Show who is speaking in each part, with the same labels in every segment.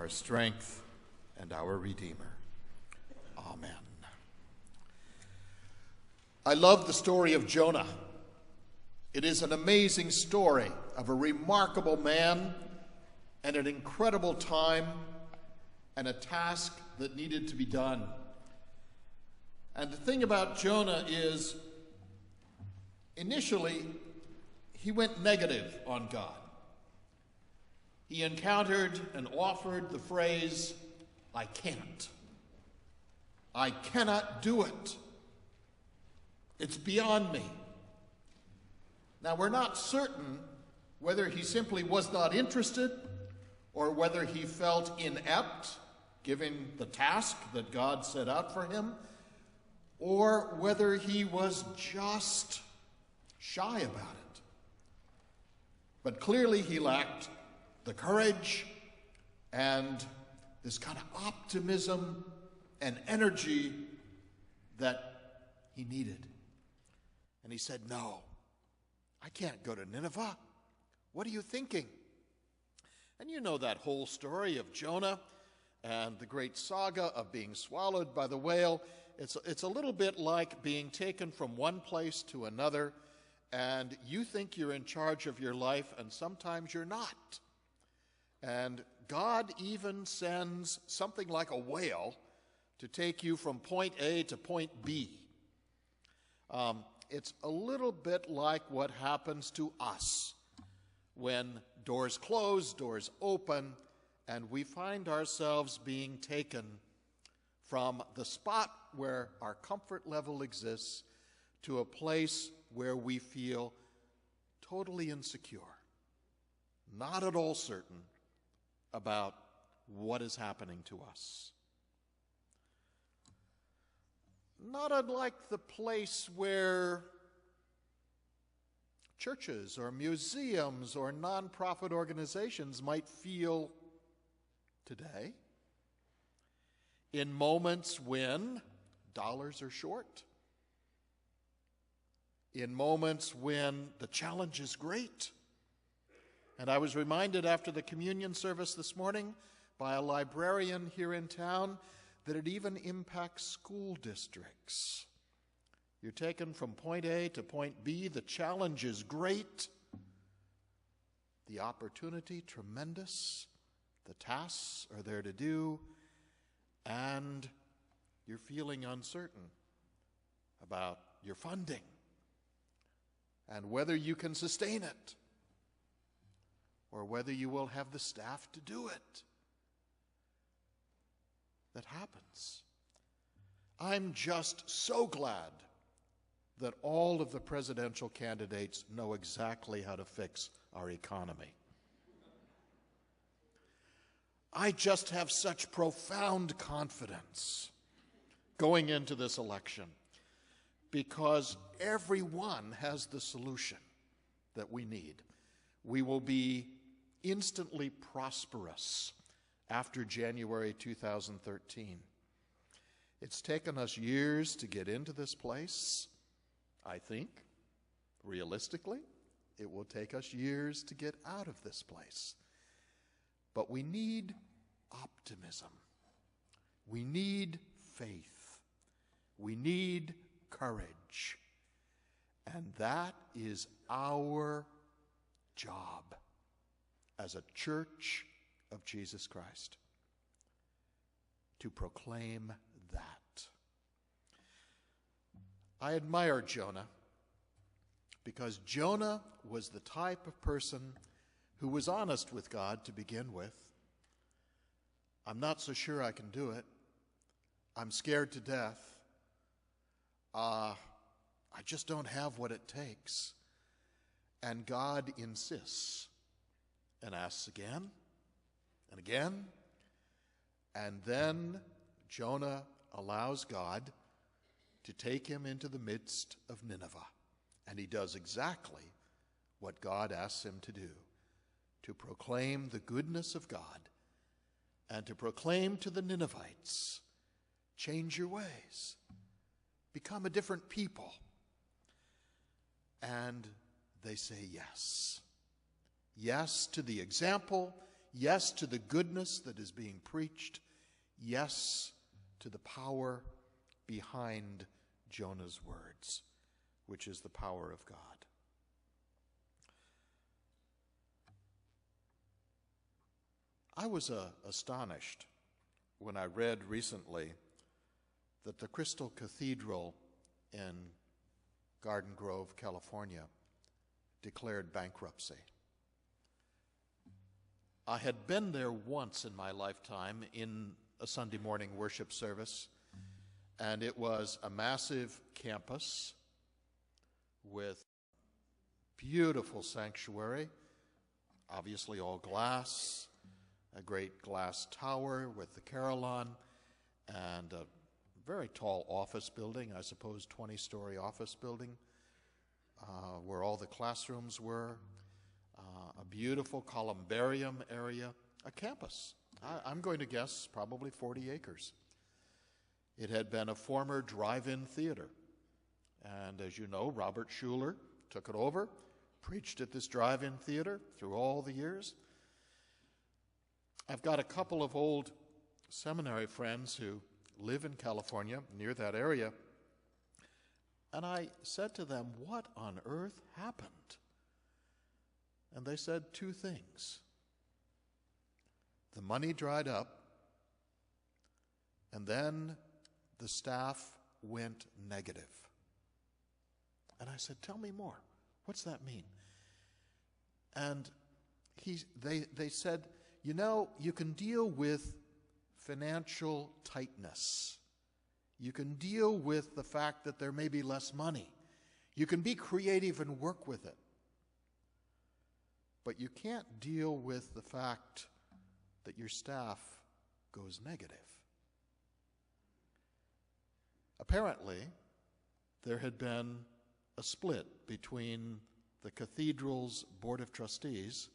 Speaker 1: our strength, and our Redeemer. Amen. I love the story of Jonah. It is an amazing story of a remarkable man and an incredible time and a task that needed to be done. And the thing about Jonah is, initially, he went negative on God. He encountered and offered the phrase, "I can't. I cannot do it. It's beyond me." Now, we're not certain whether he simply was not interested or whether he felt inept, given the task that God set out for him, or whether he was just shy about it. But clearly he lacked the courage and this kind of optimism and energy that he needed. And he said, "No, I can't go to Nineveh. What are you thinking?" And you know that whole story of Jonah and the great saga of being swallowed by the whale. It's a little bit like being taken from one place to another, and you think you're in charge of your life, and sometimes you're not. And God even sends something like a whale to take you from point A to point B. It's a little bit like what happens to us when doors close, doors open, and we find ourselves being taken from the spot where our comfort level exists to a place where we feel totally insecure, not at all certain about what is happening to us. Not unlike the place where churches or museums or nonprofit organizations might feel today, in moments when dollars are short, in moments when the challenge is great. And I was reminded after the communion service this morning by a librarian here in town that it even impacts school districts. You're taken from point A to point B. The challenge is great. The opportunity tremendous. The tasks are there to do. And you're feeling uncertain about your funding and whether you can sustain it or whether you will have the staff to do it. That happens. I'm just so glad that all of the presidential candidates know exactly how to fix our economy. I just have such profound confidence going into this election because everyone has the solution that we need. We will be instantly prosperous after January 2013. It's taken us years to get into this place. I think, realistically, it will take us years to get out of this place. But we need optimism. We need faith. We need courage. And that is our job as a church of Jesus Christ, to proclaim that. I admire Jonah because Jonah was the type of person who was honest with God to begin with. I'm not so sure I can do it. I'm scared to death. I just don't have what it takes. And God insists and asks again and again. And then Jonah allows God to take him into the midst of Nineveh. And he does exactly what God asks him to do, to proclaim the goodness of God and to proclaim to the Ninevites, change your ways, become a different people. And they say yes. Yes to the example, Yes to the goodness that is being preached. Yes to the power behind Jonah's words, which is the power of God. I was astonished when I read recently that the Crystal Cathedral in Garden Grove, California, declared bankruptcy. I had been there once in my lifetime in a Sunday morning worship service, and it was a massive campus with beautiful sanctuary, obviously all glass, a great glass tower with the carillon, and a very tall office building, I suppose 20-story office building, where all the classrooms were, a beautiful columbarium area, a campus. I'm going to guess probably 40 acres. It had been a former drive-in theater. And as you know, Robert Schuller took it over, preached at this drive-in theater through all the years. I've got a couple of old seminary friends who live in California, near that area, and I said to them, "What on earth happened?" And they said two things. The money dried up, and then the staff went negative. And I said, "Tell me more. What's that mean?" And they said, "You know, you can deal with financial tightness. You can deal with the fact that there may be less money. You can be creative and work with it. But you can't deal with the fact that your staff goes negative." Apparently, there had been a split between the cathedral's Board of Trustees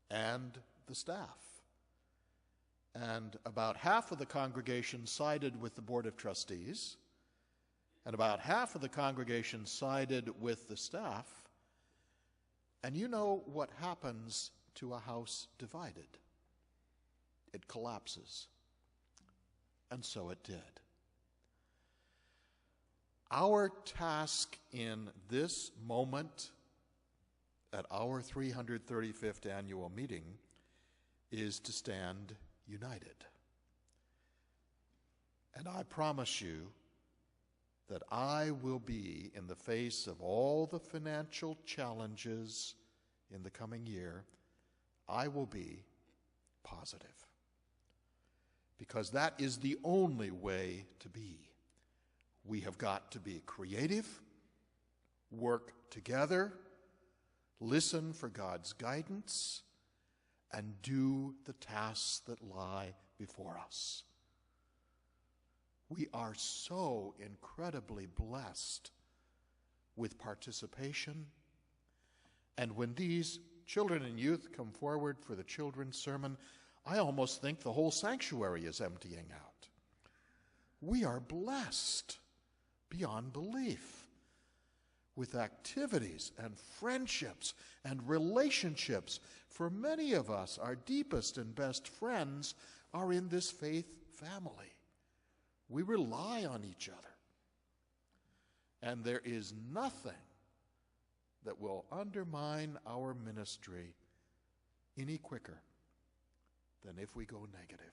Speaker 1: and the staff. And about half of the congregation sided with the Board of Trustees, and about half of the congregation sided with the staff. And you know what happens to a house divided? It collapses. And so it did. Our task in this moment at our 335th annual meeting is to stand united. And I promise you that I will be, in the face of all the financial challenges in the coming year, I will be positive. Because that is the only way to be. We have got to be creative, work together, listen for God's guidance, and do the tasks that lie before us. We are so incredibly blessed with participation. And when these children and youth come forward for the children's sermon, I almost think the whole sanctuary is emptying out. We are blessed beyond belief with activities and friendships and relationships. For many of us, our deepest and best friends are in this faith family. We rely on each other. And there is nothing that will undermine our ministry any quicker than if we go negative.